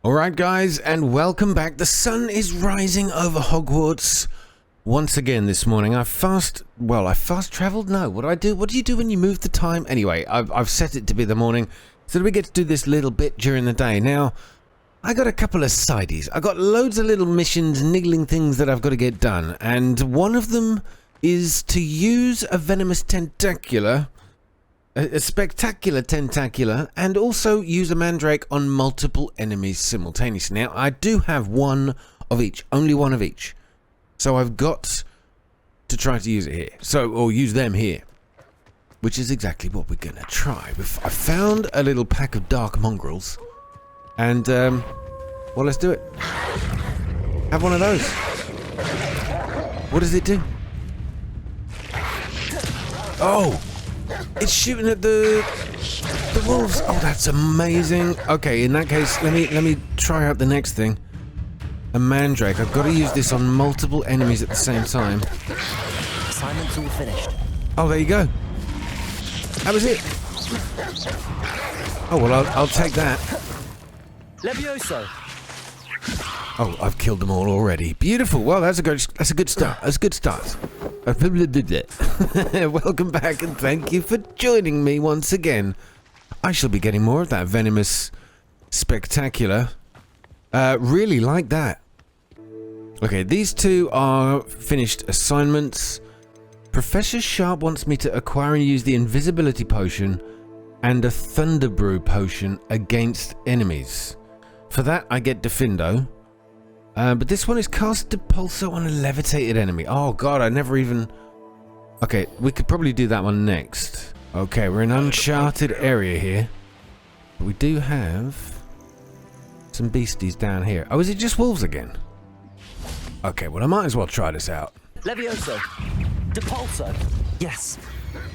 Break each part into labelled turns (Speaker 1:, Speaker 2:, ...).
Speaker 1: Alright guys, and welcome back. The sun is rising over Hogwarts once again this morning. I fast traveled? No, what do you do when you move the time? Anyway, I've set it to be the morning so that we get to do this little bit during the day. Now, I got a couple of sideys. I got loads of little missions, niggling things that I've got to get done, and one of them is to use a Venomous Tentacular, a Spectacular Tentacular, and also use a Mandrake on multiple enemies simultaneously. Now, I do have one of each, only one of each. So I've got to try to use it here. Or use them here. Which is exactly what we're going to try. I found a little pack of dark mongrels. And, well, let's do it. Have one of those. What does it do? Oh! It's shooting at the wolves. Oh, that's amazing. Okay, in that case, let me try out the next thing. A Mandrake. I've got to use this on multiple enemies at the same time.
Speaker 2: Assignment's all finished.
Speaker 1: Oh, there you go. That was it. Oh, well, I'll take that.
Speaker 2: Levioso.
Speaker 1: Oh, I've killed them all already. Beautiful. Well, that's a good start. That's a good start. Welcome back and thank you for joining me once again. I shall be getting more of that Venomous Spectacular. Really like that. Okay, these two are finished assignments. Professor Sharp wants me to acquire and use the invisibility potion and a thunder brew potion against enemies. For that, I get Diffindo. But this one is cast Depulso on a levitated enemy. Oh god, I never even... Okay, we could probably do that one next. Okay, we're in Uncharted Area here. But we do have some beasties down here. Oh, is it just wolves again? Okay, well I might as well try this out.
Speaker 2: Levioso. Depulso. Yes.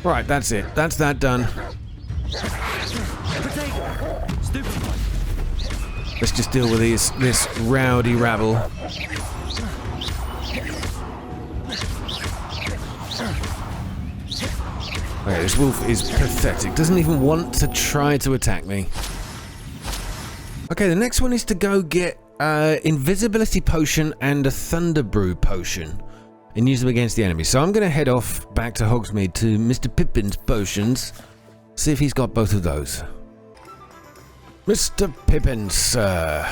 Speaker 1: Right, that's it. That's that done.
Speaker 2: Potato. Stupid.
Speaker 1: Let's just deal with this rowdy rabble. Okay, this wolf is pathetic. Doesn't even want to try to attack me. Okay, the next one is to go get invisibility potion and a thunder brew potion and use them against the enemy. So I'm going to head off back to Hogsmeade to Mr. Pippin's potions. See if he's got both of those. Mr. Pippin, sir,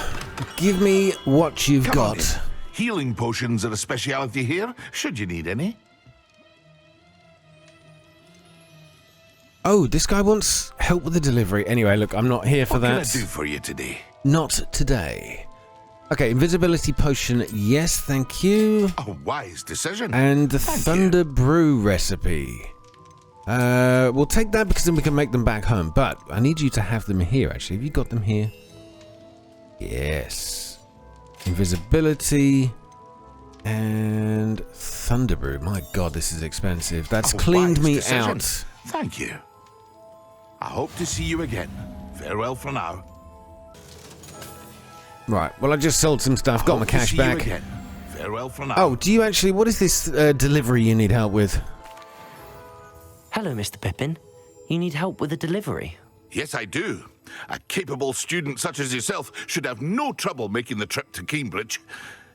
Speaker 1: give me what you've got.
Speaker 3: On, healing potions are a speciality here, should you need any.
Speaker 1: Oh, this guy wants help with the delivery. Anyway, look, I'm not here for that.
Speaker 3: What can I do for you today?
Speaker 1: Not today. Okay, invisibility potion, yes, thank you.
Speaker 3: A wise decision.
Speaker 1: And the thunder brew recipe. We'll take that because then we can make them back home. But I need you to have them here, actually. Have you got them here? Yes. Invisibility and thunder brew. My god, this is expensive. That's cleaned me out.
Speaker 3: Thank you. I hope to see you again. Farewell for now.
Speaker 1: Right, well, I just sold some stuff, got my cash back.
Speaker 3: You again. Farewell for now.
Speaker 1: Oh, do you actually... What is this delivery you need help with?
Speaker 2: Hello, Mr. Pippin. You need help with a delivery?
Speaker 3: Yes, I do. A capable student such as yourself should have no trouble making the trip to Cambridge.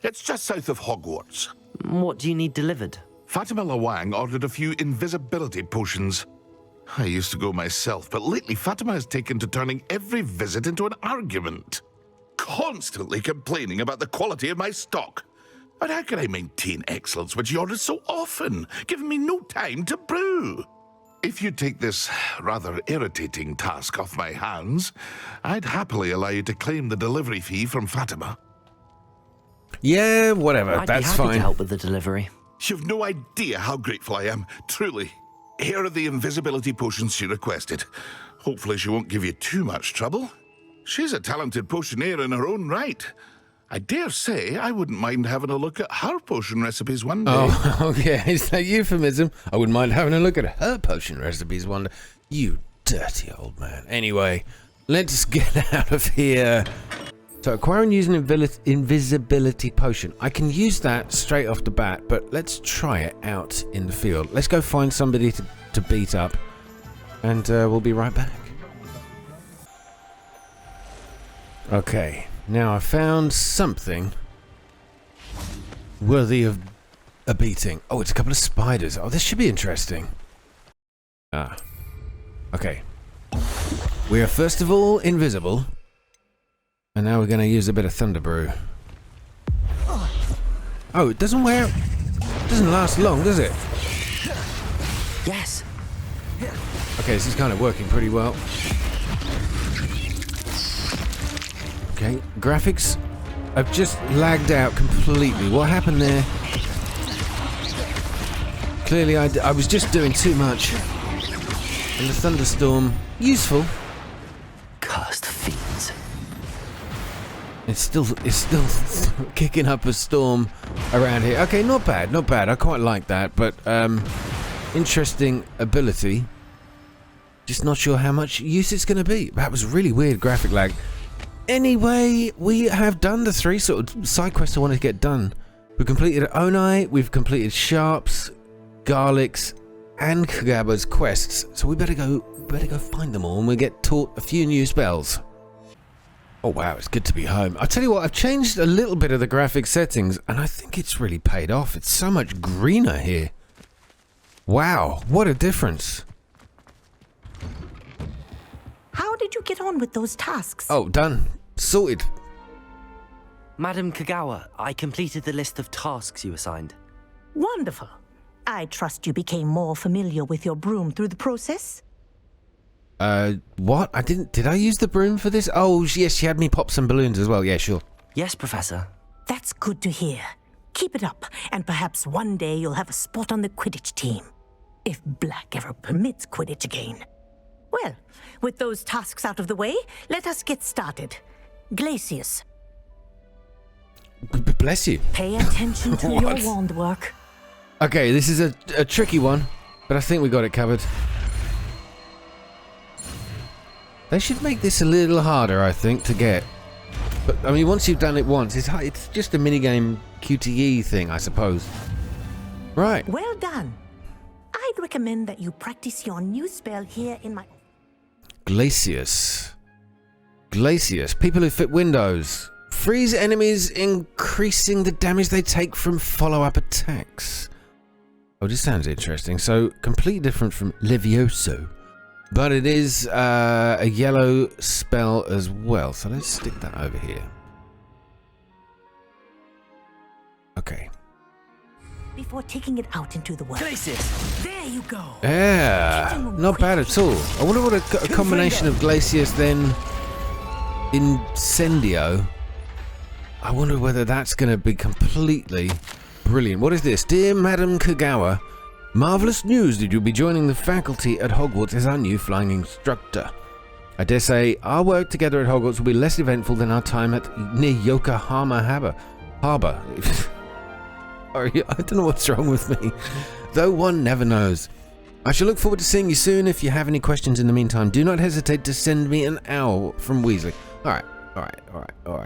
Speaker 3: It's just south of Hogwarts.
Speaker 2: What do you need delivered?
Speaker 3: Fatima Lawang ordered a few invisibility potions. I used to go myself, but lately Fatima has taken to turning every visit into an argument. Constantly complaining about the quality of my stock. But how can I maintain excellence when she orders so often, giving me no time to brew? If you take this rather irritating task off my hands, I'd happily allow you to claim the delivery fee from Fatima.
Speaker 1: Yeah, whatever,
Speaker 2: I'd
Speaker 1: that's
Speaker 2: be happy
Speaker 1: fine.
Speaker 2: to help with the delivery.
Speaker 3: You've no idea how grateful I am, truly. Here are the invisibility potions she requested. Hopefully she won't give you too much trouble. She's a talented potioneer in her own right. I dare say I wouldn't mind having a look at her potion recipes one day.
Speaker 1: Oh, yeah, is that euphemism? I wouldn't mind having a look at her potion recipes one day. You dirty old man. Anyway, let's get out of here. So acquire and use an invisibility potion. I can use that straight off the bat, but let's try it out in the field. Let's go find somebody to beat up, and we'll be right back. Okay, Now I found something worthy of a beating. Oh, it's a couple of spiders. Oh, this should be interesting. Ah. Okay. We are first of all invisible. And now we're going to use a bit of Thunder Brew. Oh, it doesn't last long, does it?
Speaker 2: Yes.
Speaker 1: Okay, this is kind of working pretty well. Okay, graphics have just lagged out completely. What happened there? Clearly I was just doing too much. And the thunderstorm, useful.
Speaker 2: Cursed fiends.
Speaker 1: It's still kicking up a storm around here. Okay, not bad, not bad. I quite like that, but interesting ability. Just not sure how much use it's going to be. That was really weird graphic lag. Anyway, we have done the 3 sort of side quests I wanted to get done. We've completed Onai, we've completed Sharp's, Garlic's, and Kagaba's quests. So we better go find them all, and we'll get taught a few new spells. Oh wow, it's good to be home. I'll tell you what, I've changed a little bit of the graphic settings, and I think it's really paid off. It's so much greener here. Wow, what a difference.
Speaker 4: How did you get on with those tasks?
Speaker 1: Oh, done. Sorted.
Speaker 2: Madam Kagawa, I completed the list of tasks you assigned.
Speaker 4: Wonderful. I trust you became more familiar with your broom through the process?
Speaker 1: What? Did I use the broom for this? Oh, yes, she had me pop some balloons as well. Yeah, sure.
Speaker 2: Yes, Professor.
Speaker 4: That's good to hear. Keep it up, and perhaps one day you'll have a spot on the Quidditch team. If Black ever permits Quidditch again. Well, with those tasks out of the way, let us get started. Glacius.
Speaker 1: Bless you.
Speaker 4: Pay attention to your
Speaker 1: What?
Speaker 4: wand work.
Speaker 1: Okay, this is a tricky one, but I think we got it covered. They should make this a little harder, I think, to get. But, I mean, once you've done it once, it's just a minigame QTE thing, I suppose. Right.
Speaker 4: Well done. I'd recommend that you practice your new spell here in my...
Speaker 1: Glacius. Glacius. People who fit windows. Freeze enemies, increasing the damage they take from follow-up attacks. Oh, this sounds interesting. So, completely different from Levioso. But it is a yellow spell as well. So let's stick that over here. Okay.
Speaker 4: Before taking it out into the world.
Speaker 2: Glacius!
Speaker 4: There you go.
Speaker 1: Yeah, not bad at all. I wonder what a combination of Glacius then Incendio. I wonder whether that's going to be completely brilliant. What is this? Dear Madam Kagawa, marvelous news that you'll be joining the faculty at Hogwarts as our new flying instructor. I dare say our work together at Hogwarts will be less eventful than our time near Yokohama Harbor. Sorry, I don't know what's wrong with me. Though one never knows. I shall look forward to seeing you soon. If you have any questions in the meantime, do not hesitate to send me an owl from Weasley. Alright.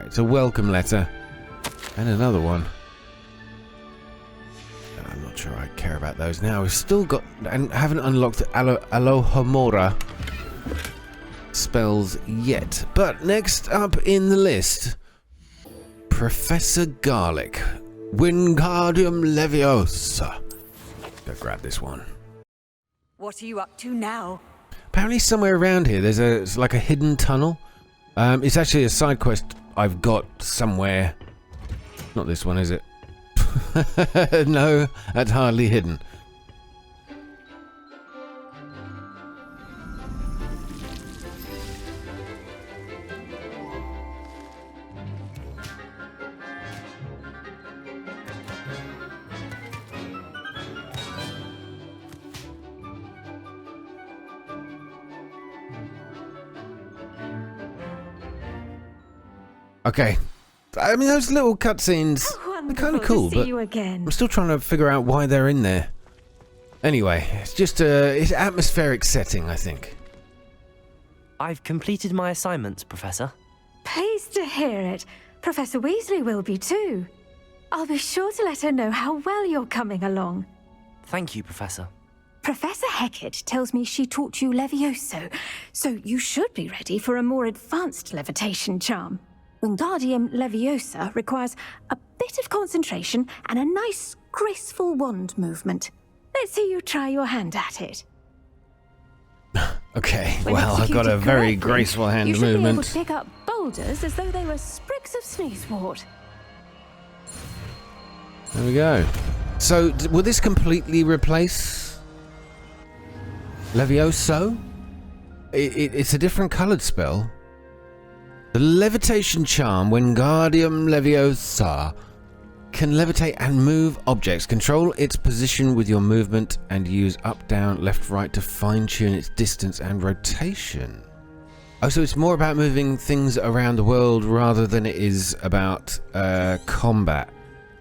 Speaker 1: It's a welcome letter. And another one. And I'm not sure I care about those now. We've still got... and haven't unlocked Alohamora spells yet. But next up in the list... Professor Garlic. Wingardium Leviosa. Go grab this one.
Speaker 5: What are you up to now?
Speaker 1: Apparently somewhere around here there's like a hidden tunnel. It's actually a side quest I've got somewhere. Not this one, is it? No, that's hardly hidden. Okay. I mean, those little cutscenes, they're kind of cool, but I'm still trying to figure out why they're in there. Anyway, it's just it's atmospheric setting, I think.
Speaker 2: I've completed my assignments, Professor.
Speaker 5: Pleased to hear it. Professor Weasley will be too. I'll be sure to let her know how well you're coming along.
Speaker 2: Thank you, Professor.
Speaker 5: Professor Hecat tells me she taught you Levioso, so you should be ready for a more advanced levitation charm. Wingardium Leviosa requires a bit of concentration and a nice, graceful wand movement. Let's see you try your hand at it.
Speaker 1: Okay,
Speaker 5: When
Speaker 1: well, I've got a
Speaker 5: executed
Speaker 1: very
Speaker 5: correctly,
Speaker 1: graceful hand
Speaker 5: you should be able
Speaker 1: movement.
Speaker 5: to pick up boulders as though they were sprigs of sneezewort.
Speaker 1: There we go. So, will this completely replace Levioso? It's a different coloured spell. The levitation charm, Wingardium Leviosa, can levitate and move objects. Control its position with your movement and use up, down, left, right to fine-tune its distance and rotation. Oh, so it's more about moving things around the world rather than it is about combat.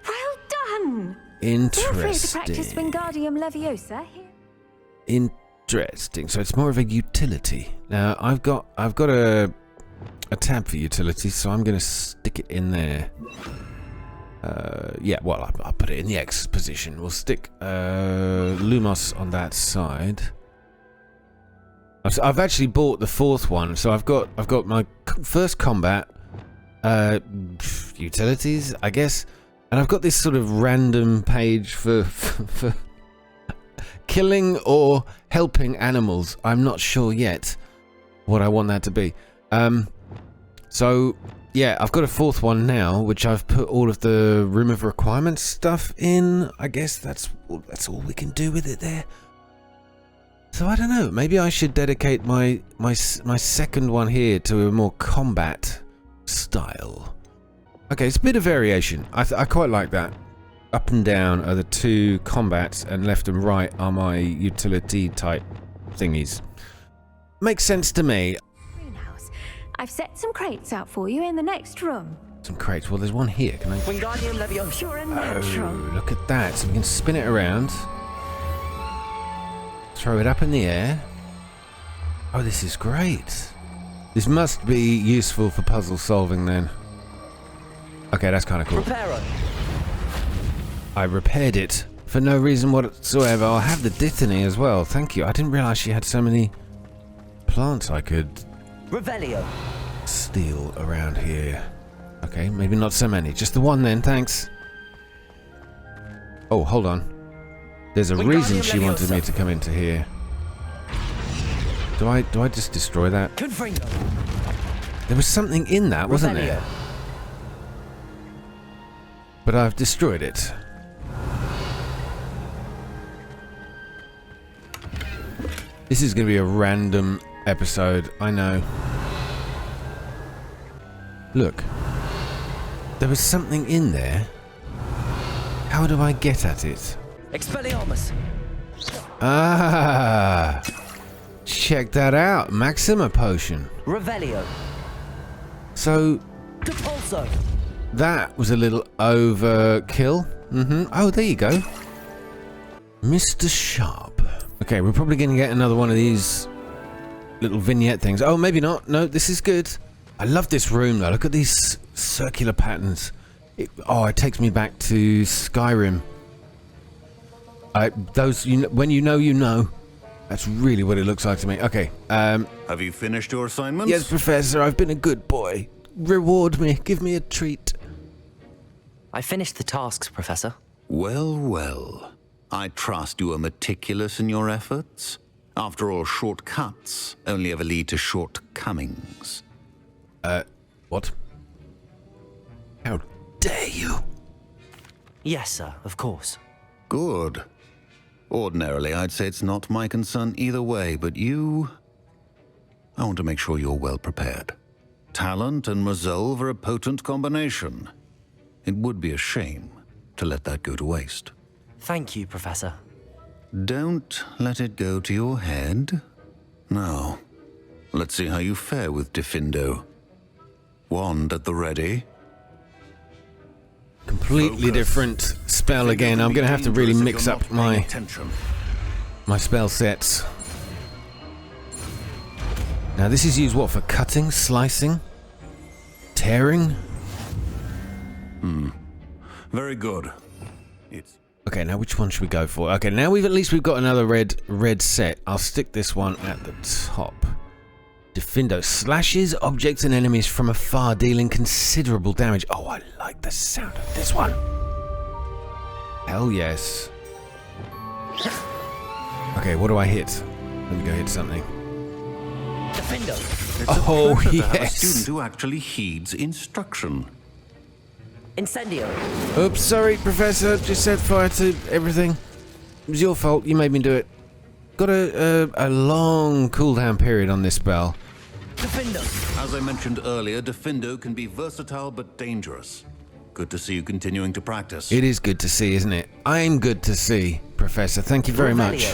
Speaker 5: Well done!
Speaker 1: Interesting.
Speaker 5: Feel free to practice Wingardium Leviosa here.
Speaker 1: Interesting. So it's more of a utility. Now I've got a tab for utility, so I'm going to stick it in there. Yeah, well, I'll put it in the X position. We'll stick Lumos on that side. I've actually bought the fourth one, so I've got my first combat utilities, I guess, and I've got this sort of random page for killing or helping animals. I'm not sure yet what I want that to be. So yeah, I've got a fourth one now, which I've put all of the room of requirements stuff in. I guess that's all we can do with it there. So I don't know. Maybe I should dedicate my second one here to a more combat style. Okay, it's a bit of variation. I quite like that. Up and down are the two combats, and left and right are my utility type thingies. Makes sense to me.
Speaker 5: Greenhouse. I've set some crates out for you in the next room.
Speaker 1: Some crates. Well, there's one here. Can I?
Speaker 2: Wingardium Leviosa.
Speaker 5: You're a natural.
Speaker 1: Oh, look at that. So we can spin it around. Throw it up in the air. Oh, this is great. This must be useful for puzzle solving then. Okay, that's kind of cool.
Speaker 2: Reparo.
Speaker 1: I repaired it for no reason whatsoever. I'll have the Dittany as well. Thank you. I didn't realise she had so many plants I could
Speaker 2: Revelio.
Speaker 1: steal around here. Okay, maybe not so many. Just the one then, thanks. Oh, hold on. There's a reason she wanted me to come into here. Do I just destroy that?
Speaker 2: Diffindo.
Speaker 1: There was something in that, wasn't
Speaker 2: Revelio.
Speaker 1: there? But I've destroyed it. This is going to be a random episode, I know. Look. There was something in there. How do I get at it?
Speaker 2: Expelliarmus.
Speaker 1: Ah! Check that out. Maxima potion.
Speaker 2: Revelio.
Speaker 1: So,
Speaker 2: Depulso.
Speaker 1: that was a little overkill. Oh, there you go. Mr. Sharp. Okay, we're probably going to get another one of these little vignette things. Oh, maybe not. No, this is good. I love this room, though. Look at these circular patterns. It takes me back to Skyrim. When you know, you know. That's really what it looks like to me. Okay.
Speaker 6: Have you finished your assignments?
Speaker 1: Yes, Professor. I've been a good boy. Reward me. Give me a treat.
Speaker 2: I finished the tasks, Professor.
Speaker 6: Well, well. I trust you are meticulous in your efforts. After all, shortcuts only ever lead to shortcomings.
Speaker 1: What? How dare you?
Speaker 2: Yes, sir, of course.
Speaker 6: Good. Ordinarily, I'd say it's not my concern either way, but you... I want to make sure you're well prepared. Talent and resolve are a potent combination. It would be a shame to let that go to waste.
Speaker 2: Thank you, Professor.
Speaker 6: Don't let it go to your head. Now, let's see how you fare with Diffindo. Wand at the ready.
Speaker 1: Completely different spell again. I'm going to have to really mix up my spell sets. Now this is used what, for cutting, slicing, tearing?
Speaker 6: Very good. It's
Speaker 1: Okay, now which one should we go for? Okay, now we've got another red set. I'll stick this one at the top. Diffindo slashes objects and enemies from afar, dealing considerable damage. Oh, I like the sound of this one. Hell yes. Okay, what do I hit? Let me go hit something.
Speaker 2: Diffindo.
Speaker 1: Oh,
Speaker 6: To have a
Speaker 1: yes.
Speaker 6: student who actually heeds instruction.
Speaker 2: Incendio.
Speaker 1: Oops, sorry, Professor. Just set fire to everything. It was your fault. You made me do it. Got a long cooldown period on this spell.
Speaker 2: Diffindo.
Speaker 6: As I mentioned earlier, Diffindo can be versatile but dangerous. Good to see you continuing to practice.
Speaker 1: It is good to see, isn't it? I'm good to see, Professor. Thank you very much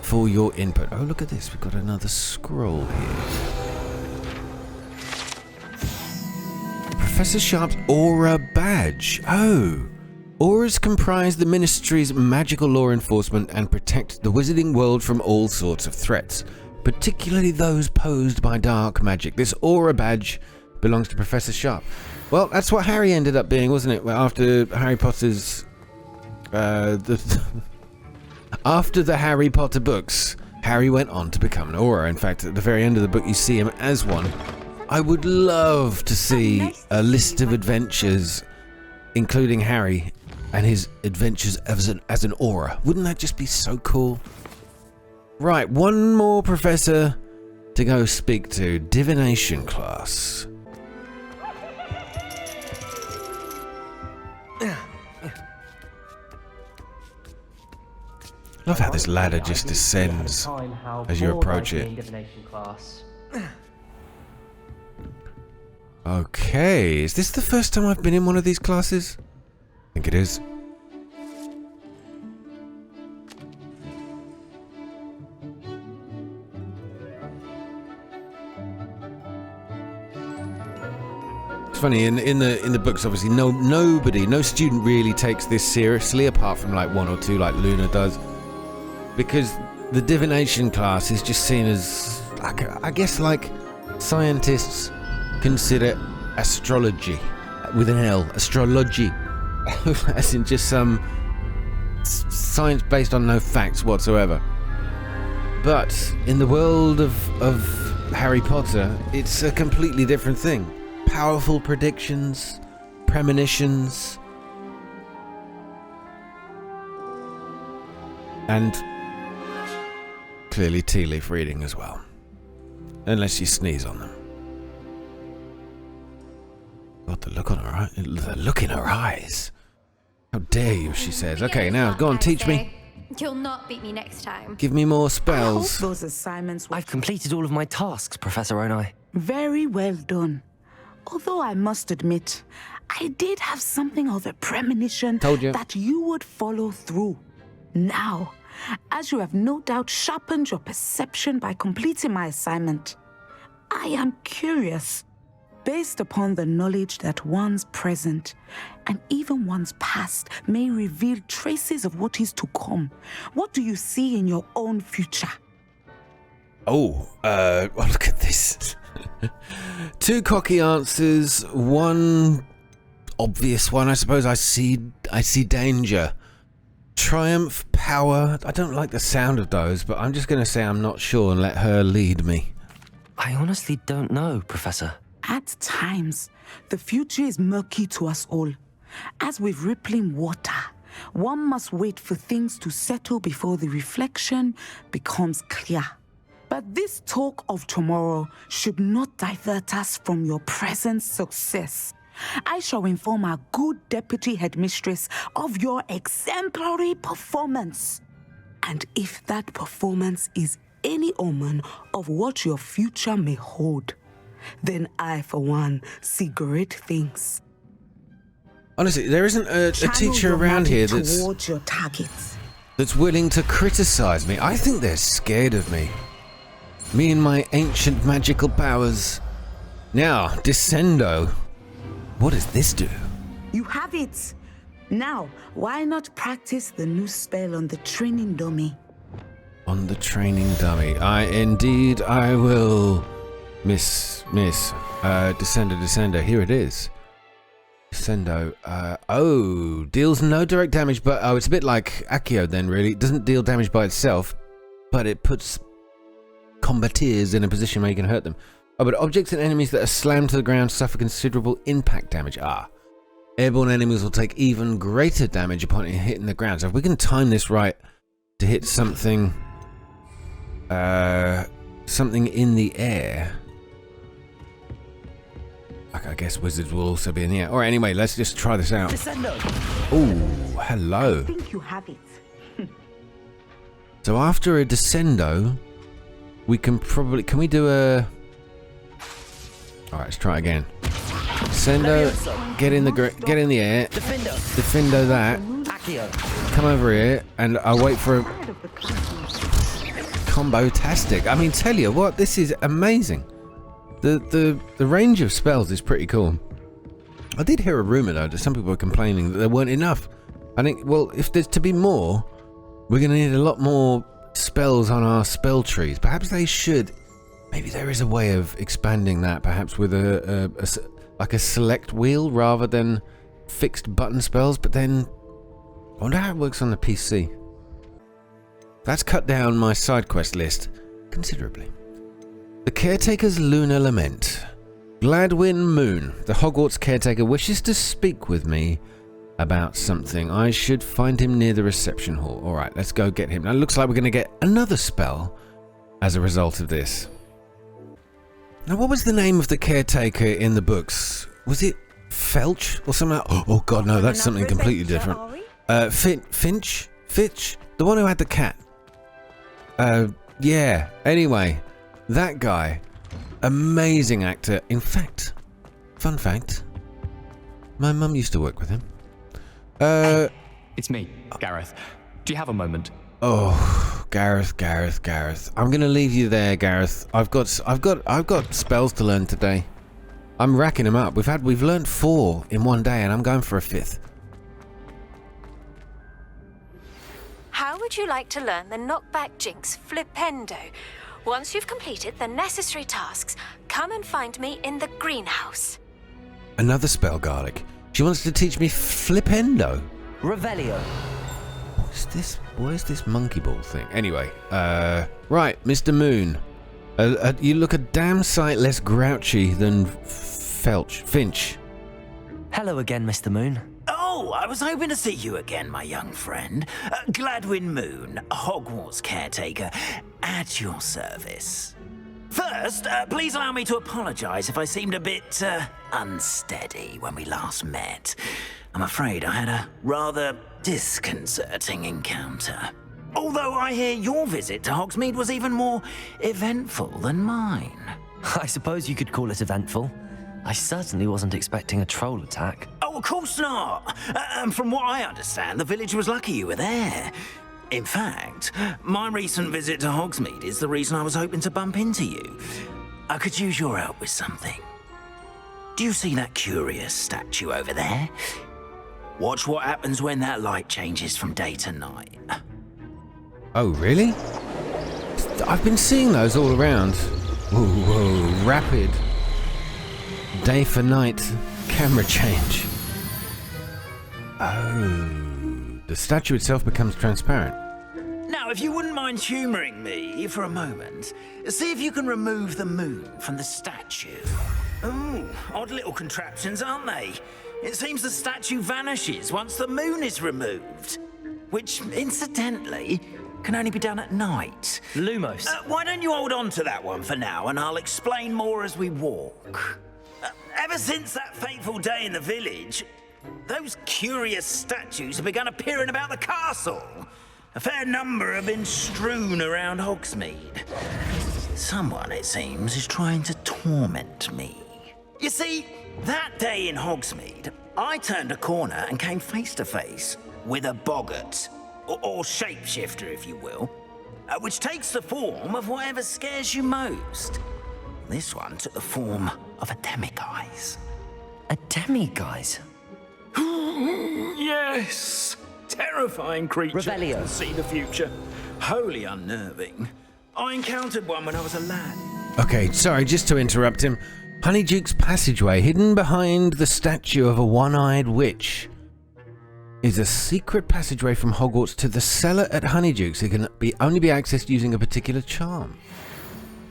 Speaker 1: for your input. Oh, look at this. We've got another scroll here. Professor Sharp's Aura Badge. Oh. Auras comprise the Ministry's magical law enforcement and protect the wizarding world from all sorts of threats, particularly those posed by dark magic. This Aura Badge belongs to Professor Sharp. Well, that's what Harry ended up being, wasn't it? Well, after Harry Potter's... after the Harry Potter books, Harry went on to become an Aura. In fact, at the very end of the book, you see him as one. I would love to see a list of adventures, including Harry and his adventures as an Aura. Wouldn't that just be so cool? Right, one more professor to go speak to. Divination Class. Love how this ladder just descends as you approach it.
Speaker 2: Divination Class.
Speaker 1: Okay, is this the first time I've been in one of these classes? I think it is. It's funny, in the books, obviously, no student really takes this seriously, apart from like one or two, like Luna does, because the divination class is just seen as, like, I guess, like scientists consider astrology with an L, astrology, as in just some science based on no facts whatsoever. But in the world of Harry Potter, it's a completely different thing. Powerful predictions, premonitions, and clearly tea leaf reading as well, unless you sneeze on them. God, the look in her eyes. How dare you, she says. Okay, now, go on, teach me.
Speaker 7: You'll not beat me next time.
Speaker 1: Give me more
Speaker 8: I hope
Speaker 1: spells.
Speaker 8: those assignments were
Speaker 2: I've completed all of my tasks, Professor Onai.
Speaker 8: very well done. Although I must admit, I did have something of a premonition
Speaker 1: Told you.
Speaker 8: that you would follow through. Now, as you have no doubt sharpened your perception by completing my assignment, I am curious. Based upon the knowledge that one's present and even one's past may reveal traces of what is to come, what do you see in your own future?
Speaker 1: Oh, look at this. Two cocky answers, one obvious one, I suppose. I see danger. Triumph, power. I don't like the sound of those, but I'm just going to say I'm not sure and let her lead me.
Speaker 2: I honestly don't know, Professor.
Speaker 8: At times, the future is murky to us all. As with rippling water, one must wait for things to settle before the reflection becomes clear. But this talk of tomorrow should not divert us from your present success. I shall inform our good deputy headmistress of your exemplary performance. And if that performance is any omen of what your future may hold, then I, for one, see great things.
Speaker 1: Honestly, there isn't a teacher around here
Speaker 8: towards your targets.
Speaker 1: that's willing to criticize me. I think they're scared of me. Me and my ancient magical powers. Now, Descendo. What does this do?
Speaker 8: You have it. Now, why not practice the new spell on the training dummy?
Speaker 1: On the training dummy. I will. Descendo. Here it is. Descendo. Deals no direct damage, but it's a bit like Accio then, really. It doesn't deal damage by itself, but it puts combatants in a position where you can hurt them. Oh, but objects and enemies that are slammed to the ground suffer considerable impact damage. Ah. Airborne enemies will take even greater damage upon hitting the ground. So if we can time this right to hit something... something in the air... I guess wizards will also be in the air. Alright, anyway, let's just try this out.
Speaker 2: Descendo.
Speaker 1: Ooh, hello.
Speaker 8: I think you have it.
Speaker 1: So after a Descendo, we can probably... Can we do a... Alright, let's try it again. Descendo, get in the air. Diffindo that. Come over here, and I'll wait for a... Combo-tastic. I mean, tell you what, this is amazing. The range of spells is pretty cool. I did hear a rumour though that some people were complaining that there weren't enough. I think, well, if there's to be more, we're going to need a lot more spells on our spell trees. Perhaps they should. Maybe there is a way of expanding that, perhaps with like a select wheel rather than fixed button spells. But then, I wonder how it works on the PC. That's cut down my side quest list considerably. The Caretaker's Lunar Lament. Gladwin Moon, the Hogwarts caretaker, wishes to speak with me about something. I should find him near the reception hall. Alright, let's go get him. Now it looks like we're going to get another spell as a result of this. Now what was the name of the caretaker in the books? Was it Felch or something like that? Oh god, no, that's something completely different. Finch? Fitch? The one who had the cat. Yeah, anyway. That guy, amazing actor. In fact, fun fact, my mum used to work with him.
Speaker 9: Hey, it's me, Gareth. Do you have a moment?
Speaker 1: Oh, Gareth. I'm gonna leave you there, Gareth. I've got spells to learn today. I'm racking them up. We've learned 4 in one day, and I'm going for a 5th.
Speaker 5: How would you like to learn the knockback jinx Flipendo? Once you've completed the necessary tasks, come and find me in the greenhouse.
Speaker 1: Another spell, Garlic. She wants to teach me Flipendo.
Speaker 2: Revelio.
Speaker 1: What is this monkey ball thing? Anyway, right, Mr. Moon. You look a damn sight less grouchy than Felch Finch.
Speaker 2: Hello again, Mr. Moon.
Speaker 10: Oh, I was hoping to see you again, my young friend. Gladwin Moon, Hogwarts caretaker, at your service. First, please allow me to apologize if I seemed a bit unsteady when we last met. I'm afraid I had a rather disconcerting encounter. Although I hear your visit to Hogsmeade was even more eventful than mine.
Speaker 2: I suppose you could call it eventful. I certainly wasn't expecting a troll attack.
Speaker 10: Oh, of course not. From what I understand, the village was lucky you were there. In fact, my recent visit to Hogsmeade is the reason I was hoping to bump into you. I could use your help with something. Do you see that curious statue over there? Watch what happens when that light changes from day to night.
Speaker 1: Oh, really? I've been seeing those all around. Whoa, rapid. Day for night camera change. Oh, the statue itself becomes transparent.
Speaker 10: Now, if you wouldn't mind humouring me for a moment, see if you can remove the moon from the statue. Ooh, odd little contraptions, aren't they? It seems the statue vanishes once the moon is removed. Which, incidentally, can only be done at night.
Speaker 2: Lumos.
Speaker 10: Why don't you hold on to that one for now, and I'll explain more as we walk. Ever since that fateful day in the village, those curious statues have begun appearing about the castle. A fair number have been strewn around Hogsmeade. Someone, it seems, is trying to torment me. You see, that day in Hogsmeade, I turned a corner and came face to face with a boggart, or shapeshifter, if you will, which takes the form of whatever scares you most. This one took the form of a demiguise.
Speaker 2: A demiguise?
Speaker 10: Yes! Terrifying creature
Speaker 2: Revelio.
Speaker 10: can see the future. Wholly unnerving. I encountered one when I was a lad.
Speaker 1: Okay, sorry, just to interrupt him. Honeyduke's passageway, hidden behind the statue of a one-eyed witch, is a secret passageway from Hogwarts to the cellar at Honeyduke's. It can only be accessed using a particular charm.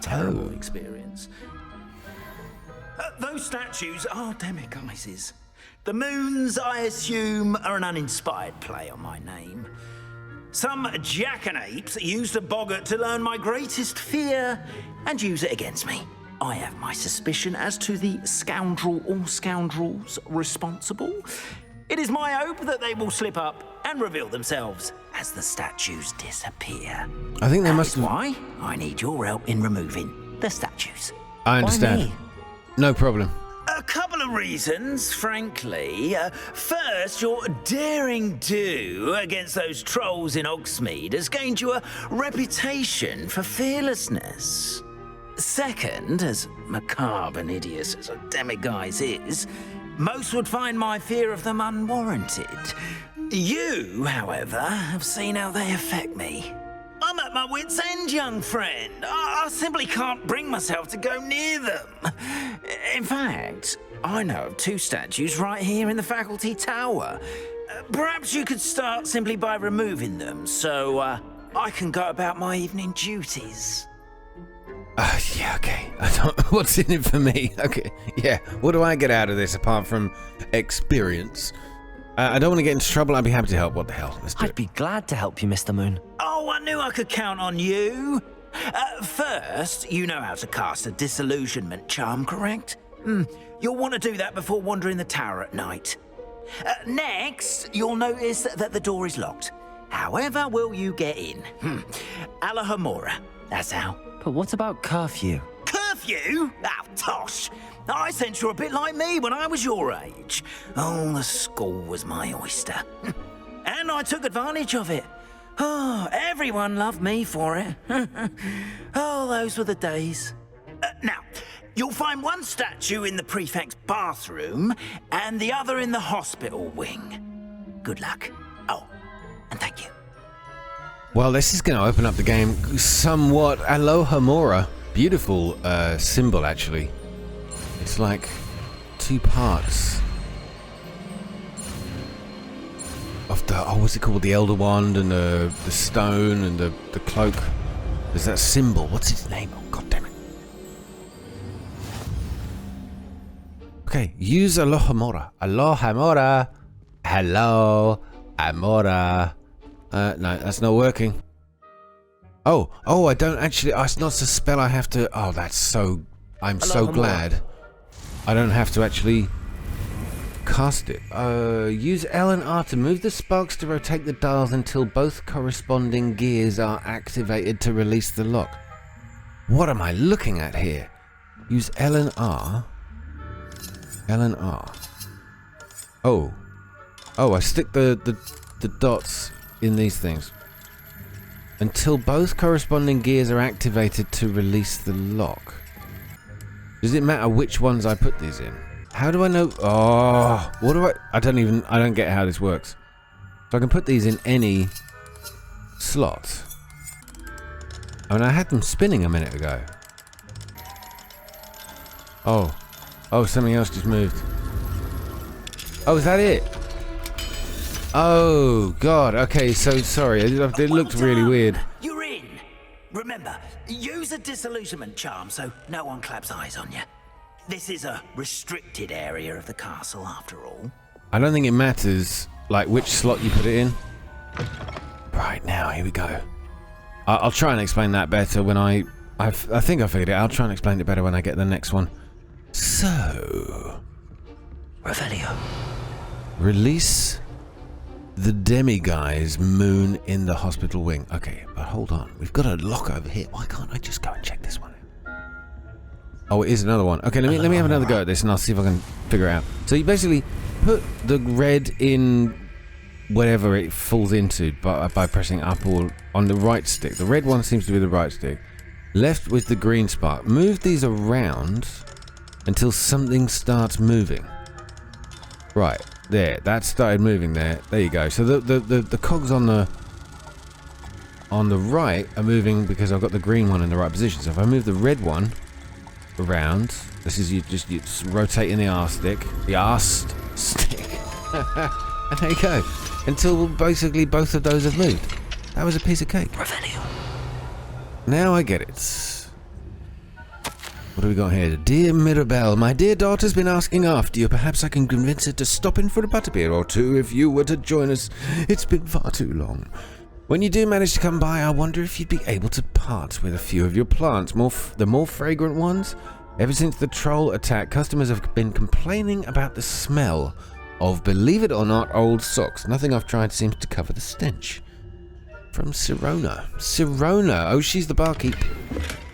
Speaker 10: Terrible experience. Those statues are demiguises. The moons, I assume, are an uninspired play on my name. Some jackanapes used a boggart to learn my greatest fear and use it against me. I have my suspicion as to the scoundrel or scoundrels responsible. It is my hope that they will slip up and reveal themselves as the statues disappear.
Speaker 1: I think they must
Speaker 10: have... Why? I need your help in removing the statues.
Speaker 1: I understand.
Speaker 10: Why me?
Speaker 1: No problem.
Speaker 10: A couple of reasons, frankly. First, your daring do against those trolls in Hogsmeade has gained you a reputation for fearlessness. Second, as macabre and hideous as a demiguise is, most would find my fear of them unwarranted. You, however, have seen how they affect me. I'm at my wit's end, young friend. I simply can't bring myself to go near them. In fact, I know of 2 statues right here in the faculty tower. Perhaps you could start simply by removing them, so I can go about my evening duties.
Speaker 1: Yeah, okay. What's in it for me? Okay, yeah. What do I get out of this apart from experience? I don't want to get into trouble. I'd be happy to help. What the hell? Let's do it.
Speaker 2: I'd be glad to help you, Mr. Moon.
Speaker 10: Oh, I knew I could count on you. First, you know how to cast a disillusionment charm, correct? You'll want to do that before wandering the tower at night. Next, you'll notice that the door is locked. However will you get in? Alohamora, that's how.
Speaker 2: But what about curfew?
Speaker 10: Curfew? Oh, tosh. I sense you're a bit like me when I was your age. Oh, the school was my oyster. And I took advantage of it. Oh, everyone loved me for it. Oh, those were the days. Now, you'll find one statue in the prefect's bathroom and the other in the hospital wing. Good luck. Oh, and thank you.
Speaker 1: Well, this is going to open up the game somewhat. Alohamora. Beautiful symbol, actually. It's like 2 parts of the, what's it called? The Elder Wand and the stone and the cloak. There's that symbol. What's its name? Oh, god damn it. Okay, use Alohamora. Alohamora. Hello, Amora. No, that's not working. Oh, I don't actually. Oh, it's not a spell I have to. Oh, that's so. I'm so glad I don't have to actually cast it. Use L and R to move the sparks to rotate the dials until both corresponding gears are activated to release the lock. What am I looking at here? Use L and R. L and R. Oh, I stick the dots in these things until both corresponding gears are activated to release the lock. Does it matter which ones I put these in? How do I know? Oh, what do I don't get how this works. So I can put these in any slot. I mean, I had them spinning a minute ago. Oh, something else just moved. Oh, is that it? Oh, God. Okay, so sorry. It looked really weird.
Speaker 10: You're in. Remember, use a disillusionment charm so no one claps eyes on you. This is a restricted area of the castle, after all.
Speaker 1: I don't think it matters, like, which slot you put it in. Right, now, here we go. I'll try and explain that better when I think I figured it out. I'll try and explain it better when I get the next one. So...
Speaker 2: Revelio.
Speaker 1: Release the demiguise moon in the hospital wing. Okay, but hold on. We've got a lock over here. Why can't I just go and check this one out? Oh, it is another one. Okay, let me have another go at this and I'll see if I can figure it out. So you basically put the red in whatever it falls into by pressing up or on the right stick. The red one seems to be the right stick. Left with the green spark. Move these around until something starts moving. Right. There, that started moving there. There you go. So the cogs on the right are moving because I've got the green one in the right position. So if I move the red one around, this is you rotating the R stick. The arse stick. And there you go. Until basically both of those have moved. That was a piece of cake.
Speaker 2: Revelio.
Speaker 1: Now I get it. What do we got here? Dear Mirabelle, my dear daughter's been asking after you. Perhaps I can convince her to stop in for a butterbeer or two if you were to join us. It's been far too long. When you do manage to come by, I wonder if you'd be able to part with a few of your plants, the more fragrant ones. Ever since the troll attack, customers have been complaining about the smell of, believe it or not, old socks. Nothing I've tried seems to cover the stench. From Sirona. Sirona. Oh, she's the barkeep.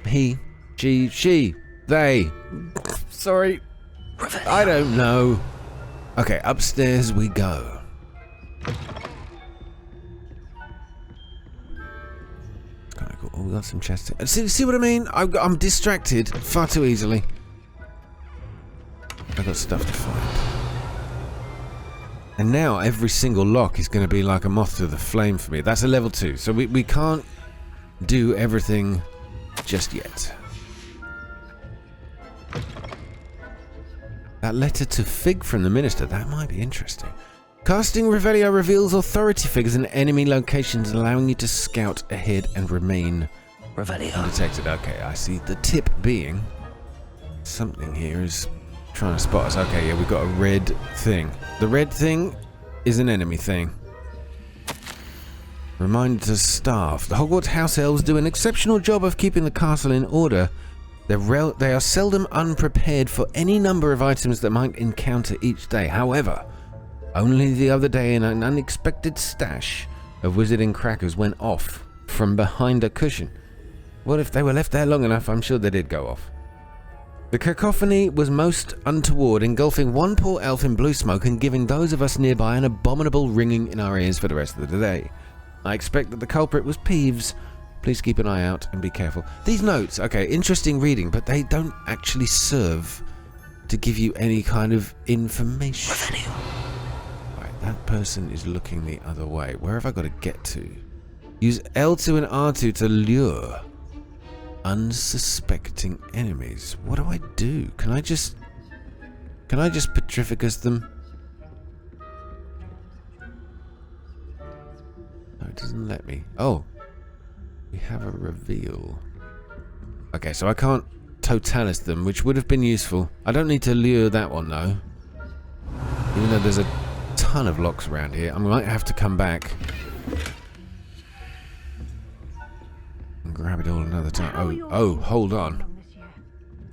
Speaker 1: He, she, they. Sorry. I don't know. Okay, upstairs we go. Kind of cool. Oh, we got some chests. See what I mean? I'm distracted far too easily. I've got stuff to find. And now every single lock is going to be like a moth to the flame for me. That's a level 2, so we can't do everything just yet. That letter to Fig from the Minister, that might be interesting. Casting Revelio reveals authority figures in enemy locations, allowing you to scout ahead and remain undetected. Okay, I see. The tip being something here is trying to spot us. Okay, yeah, we've got a red thing. The red thing is an enemy thing. Reminder to staff. The Hogwarts house elves do an exceptional job of keeping the castle in order. They are seldom unprepared for any number of items that might encounter each day. However, only the other day an unexpected stash of wizarding crackers went off from behind a cushion. Well, if they were left there long enough, I'm sure they did go off. The cacophony was most untoward, engulfing one poor elf in blue smoke and giving those of us nearby an abominable ringing in our ears for the rest of the day. I expect that the culprit was Peeves. Please keep an eye out and be careful. These notes, okay, interesting reading, but they don't actually serve to give you any kind of information. Right, that person is looking the other way. Where have I got to get to? Use L2 and R2 to lure unsuspecting enemies. What do I do? Can I just petrificus them? No, it doesn't let me. Oh, we have a reveal. Okay, so I can't totalis them, which would have been useful. I don't need to lure that one though, even though there's a ton of locks around here. I might have to come back and grab it all another time. Oh, hold on.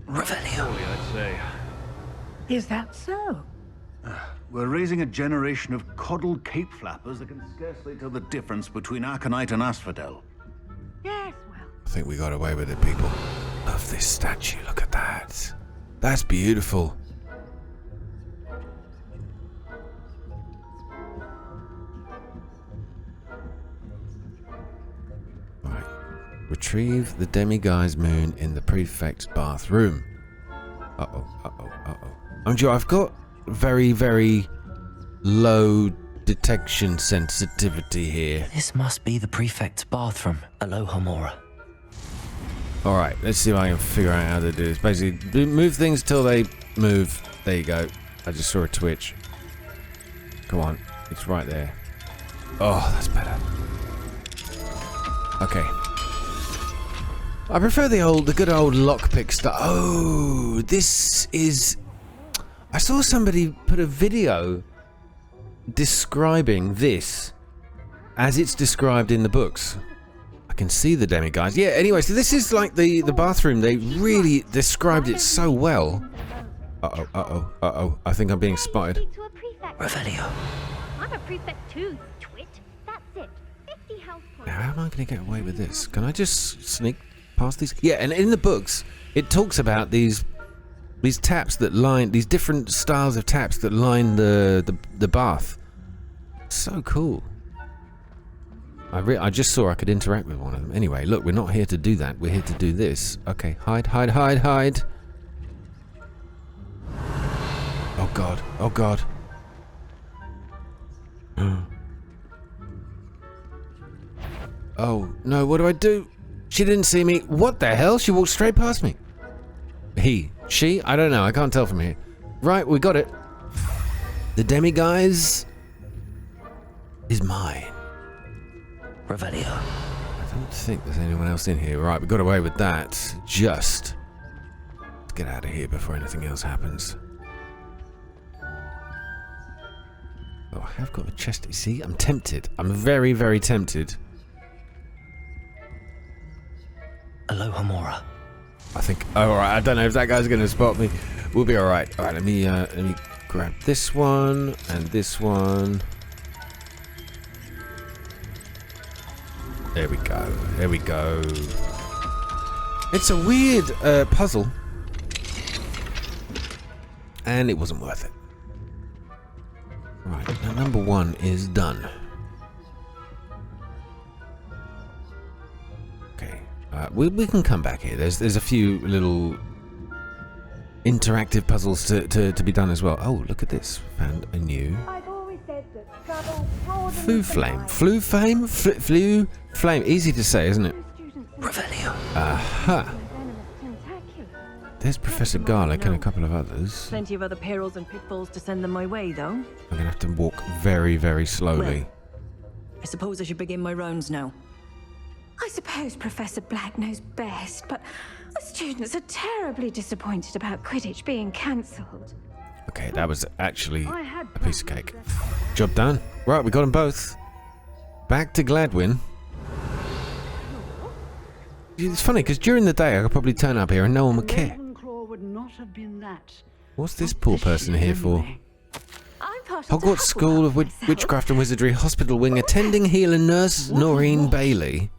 Speaker 10: Revelio.
Speaker 11: I'd say.
Speaker 4: Is that so?
Speaker 6: We're raising a generation of coddled cape flappers that can scarcely tell the difference between Aconite and Asphodel.
Speaker 4: Yes, well.
Speaker 1: I think we got away with it, people. Love this statue. Look at that. That's beautiful. Right. Retrieve the demiguise moon in the prefect's bathroom. I'm sure I've got very, very low detection sensitivity here.
Speaker 2: This must be the prefect's bathroom, Alohamora.
Speaker 1: Alright, let's see if I can figure out how to do this. Basically, move things till they move. There you go. I just saw a twitch. Come on, it's right there. Oh, that's better. Okay. I prefer the good old lockpick stuff. Oh, this is... I saw somebody put a video describing this as it's described in the books. I can see the demiguise. Yeah, anyway, so this is like the bathroom. They really described it so well. Uh-oh. I think I'm being spotted.
Speaker 2: Revelio.
Speaker 7: I'm a prefect too, twit. That's it. 50 health points.
Speaker 1: Now, how am I going to get away with this? Can I just sneak past these? Yeah, and in the books, it talks about these taps that line, these different styles of taps that line the bath. So cool. I just saw I could interact with one of them. Anyway, look, we're not here to do that. We're here to do this. Okay, hide. Oh god. Oh, no, what do I do? She didn't see me. What the hell? She walked straight past me. She? I don't know. I can't tell from here. Right, we got it. The demiguise is mine.
Speaker 2: Revelio.
Speaker 1: I don't think there's anyone else in here. Right, we got away with that. Just get out of here before anything else happens. Oh, I have got a chest. See, I'm tempted. I'm very, very tempted.
Speaker 2: Alohamora.
Speaker 1: I think. Oh, all right. I don't know if that guy's going to spot me. We'll be all right. All right. Let me grab this one and this one. There we go. There we go. It's a weird puzzle, and it wasn't worth it. Right. Now number 1 is done. Okay. We can come back here. There's a few little interactive puzzles to be done as well. Oh, look at this. Found a new flame. Easy to say, isn't it? Aha. There's Professor Garlic and a couple of others.
Speaker 11: Plenty of other perils and pitfalls to send them my way, though.
Speaker 1: I'm gonna have to walk very, very slowly.
Speaker 11: Well, I suppose I should begin my rounds now.
Speaker 5: I suppose Professor Black knows best, but the students are terribly disappointed about Quidditch being cancelled.
Speaker 1: Okay, that was actually a piece of cake. Job done. Right, we got them both. Back to Gladwin. It's funny, because during the day I could probably turn up here and no one would care. What's this poor person here for? Hogwarts School of Witchcraft and Wizardry Hospital Wing attending healer nurse Noreen Bailey.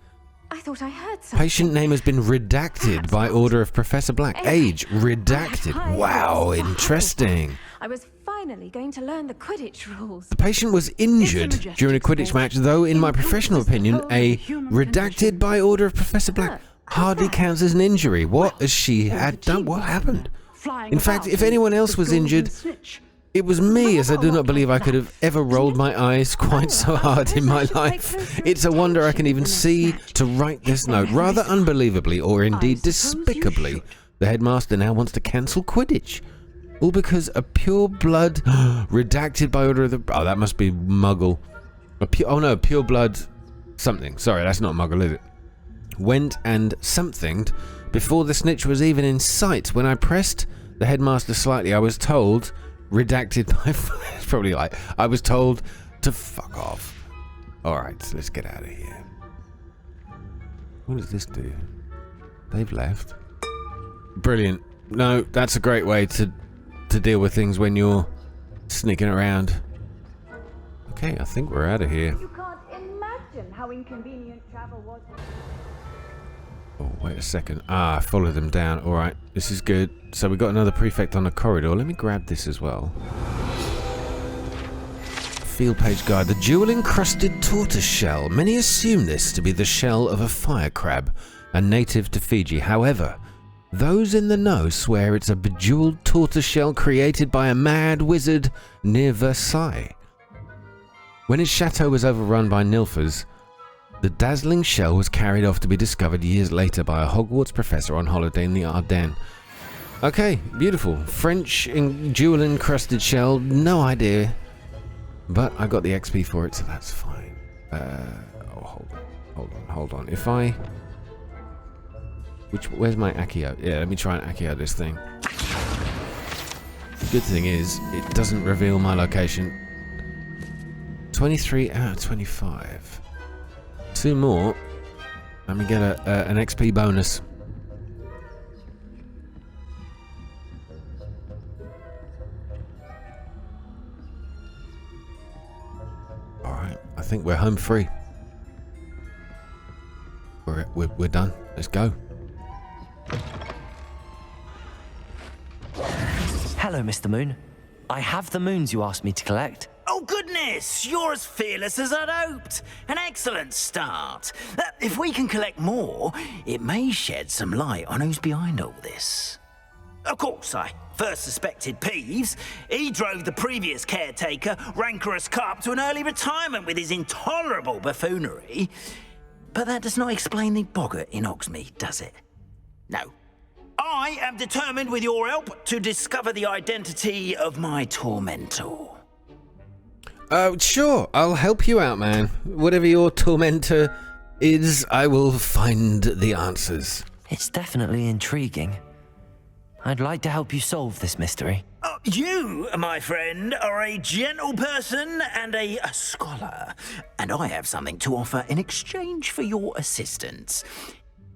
Speaker 5: I thought I heard something.
Speaker 1: Patient name has been redacted by order of Professor Black. Age redacted. Wow, interesting.
Speaker 5: I was finally going to learn the Quidditch rules.
Speaker 1: The patient was injured during a Quidditch match, though in my professional opinion, a redacted by order of Professor Black hardly counts as an injury. What has she had done? What happened? In fact, if anyone else was injured, it was me, as I do not believe I could have ever rolled my eyes quite so hard in my life. It's a wonder I can even see to write this note. Rather unbelievably, or indeed despicably, the headmaster now wants to cancel Quidditch. All because a pure blood redacted by order of the... Oh, that must be Muggle. Pure blood something. Sorry, that's not Muggle, is it? Went and somethinged before the snitch was even in sight. When I pressed the headmaster slightly, I was told... Redacted by... It's probably like... I was told to fuck off. Alright, so let's get out of here. What does this do? They've left. Brilliant. No, that's a great way to deal with things when you're sneaking around. Okay, I think we're out of here.
Speaker 7: You can't imagine how inconvenient travel was.
Speaker 1: Oh, wait a second. Ah, follow them down. Alright, this is good. So we got another prefect on the corridor. Let me grab this as well. Field page guide. The jewel-encrusted tortoise shell. Many assume this to be the shell of a fire crab, a native to Fiji. However, those in the know swear it's a bejeweled tortoise shell created by a mad wizard near Versailles. When his chateau was overrun by Nilfers, the dazzling shell was carried off to be discovered years later by a Hogwarts professor on holiday in the Ardennes. Okay, beautiful. French jewel-encrusted shell, no idea. But I got the XP for it, so that's fine. Hold on. If I... Where's my Accio? Yeah, let me try and Accio this thing. The good thing is, it doesn't reveal my location. 23 out of 25. 2 more. Let me get an XP bonus. Alright, I think we're home free. We're done. Let's go.
Speaker 2: Hello, Mr. Moon. I have the moons you asked me to collect.
Speaker 10: Oh, goodness! You're as fearless as I'd hoped. An excellent start. If we can collect more, it may shed some light on who's behind all this. Of course, I first suspected Peeves. He drove the previous caretaker, Rancorous Carp, to an early retirement with his intolerable buffoonery. But that does not explain the boggart in Hogsmeade, does it? No. I am determined, with your help, to discover the identity of my tormentor.
Speaker 1: Sure, I'll help you out, man. Whatever your tormentor is, I will find the answers.
Speaker 2: It's definitely intriguing. I'd like to help you solve this mystery.
Speaker 10: You, my friend, are a gentle person and a scholar, and I have something to offer in exchange for your assistance.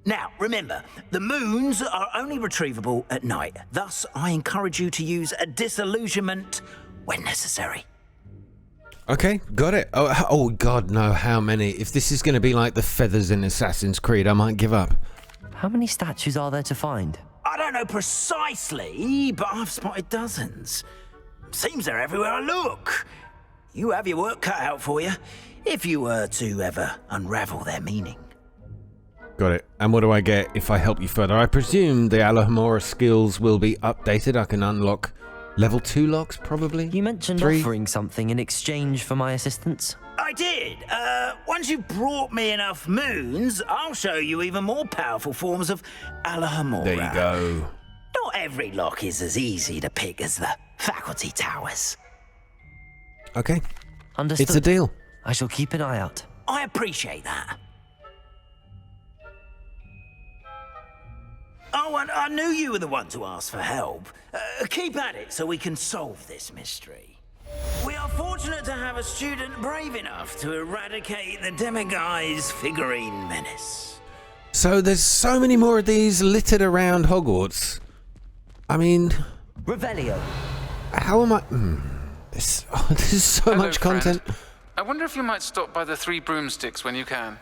Speaker 10: Now, remember, the moons are only retrievable at night. Thus, I encourage you to use a disillusionment when necessary.
Speaker 1: Okay, got it. Oh God, no, how many? If this is going to be like the feathers in Assassin's Creed, I might give up.
Speaker 2: How many statues are there to find?
Speaker 10: I don't know precisely, but I've spotted dozens. Seems they're everywhere I look. You have your work cut out for you, if you were to ever unravel their meaning.
Speaker 1: Got it. And what do I get if I help you further? I presume the Alohamora skills will be updated. I can unlock level 2 locks, probably?
Speaker 2: You mentioned
Speaker 1: 3?
Speaker 2: offering something in exchange for my assistance.
Speaker 10: I did. Once you've brought me enough moons, I'll show you even more powerful forms of Alohamora.
Speaker 1: There you go.
Speaker 10: Not every lock is as easy to pick as the faculty towers.
Speaker 1: Okay.
Speaker 2: Understood.
Speaker 1: It's a deal.
Speaker 2: I shall keep an eye out.
Speaker 10: I appreciate that. Oh, and I knew you were the one to ask for help. Keep at it so we can solve this mystery. We are fortunate to have a student brave enough to eradicate the Demiguise figurine menace.
Speaker 1: So there's so many more of these littered around Hogwarts. I mean...
Speaker 2: Revelio.
Speaker 1: How am I... This is so
Speaker 12: Hello,
Speaker 1: much content.
Speaker 12: Friend. I wonder if you might stop by the Three Broomsticks when you can.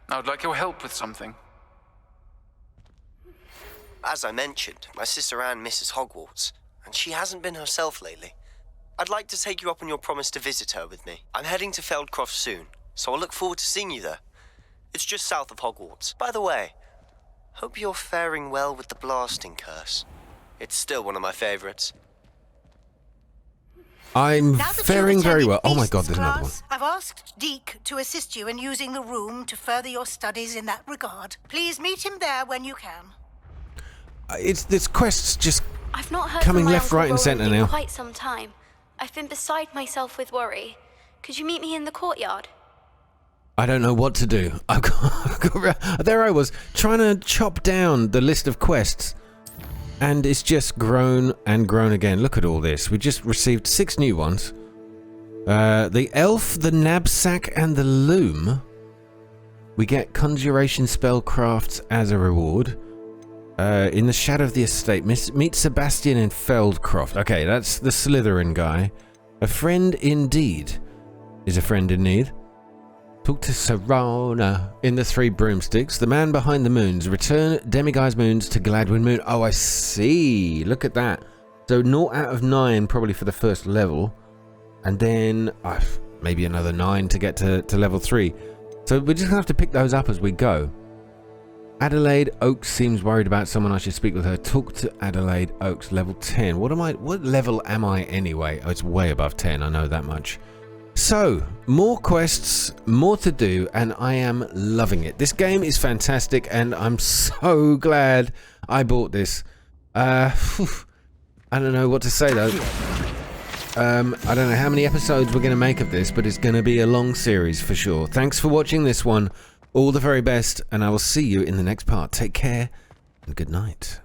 Speaker 12: I would like your help with something.
Speaker 13: As I mentioned, my sister Anne misses Hogwarts, and she hasn't been herself lately. I'd like to take you up on your promise to visit her with me. I'm heading to Feldcroft soon, so I'll look forward to seeing you there. It's just south of Hogwarts. By the way, hope you're faring well with the blasting curse. It's still one of my favorites.
Speaker 1: I'm faring very well. Oh my God, there's another one.
Speaker 14: I've asked Deke to assist you in using the room to further your studies in that regard. Please meet him there when you can.
Speaker 1: It's this quest's just
Speaker 15: I've not heard
Speaker 1: coming
Speaker 15: from my
Speaker 1: left,
Speaker 15: Uncle
Speaker 1: right, and
Speaker 15: Roland
Speaker 1: centre
Speaker 15: in
Speaker 1: now.
Speaker 15: quite some time. I've been beside myself with worry. Could you meet me in the courtyard?
Speaker 1: I don't know what to do. There I was, trying to chop down the list of quests, and it's just grown and grown again. Look at all this. We just received 6 new ones. The Elf, the Knapsack, and the Loom. We get Conjuration Spellcrafts as a reward. In the Shadow of the Estate, meet Sebastian in Feldcroft. Okay, that's the Slytherin guy. A friend indeed is a friend in need. Talk to Serana in the Three Broomsticks. The man behind the moons. Return Demiguise moons to Gladwin Moon. Oh, I see. Look at that. So 0 out of 9 probably for the first level. And then maybe another 9 to get to level 3. So we're just going to have to pick those up as we go. Adelaide Oaks seems worried about someone. I should speak with her. Talk to Adelaide Oaks, level 10. What level am I anyway? Oh, it's way above 10, I know that much. So, more quests, more to do, and I am loving it. This game is fantastic, and I'm so glad I bought this. I don't know what to say, though. I don't know how many episodes we're going to make of this, but it's going to be a long series for sure. Thanks for watching this one. All the very best, and I will see you in the next part. Take care, and good night.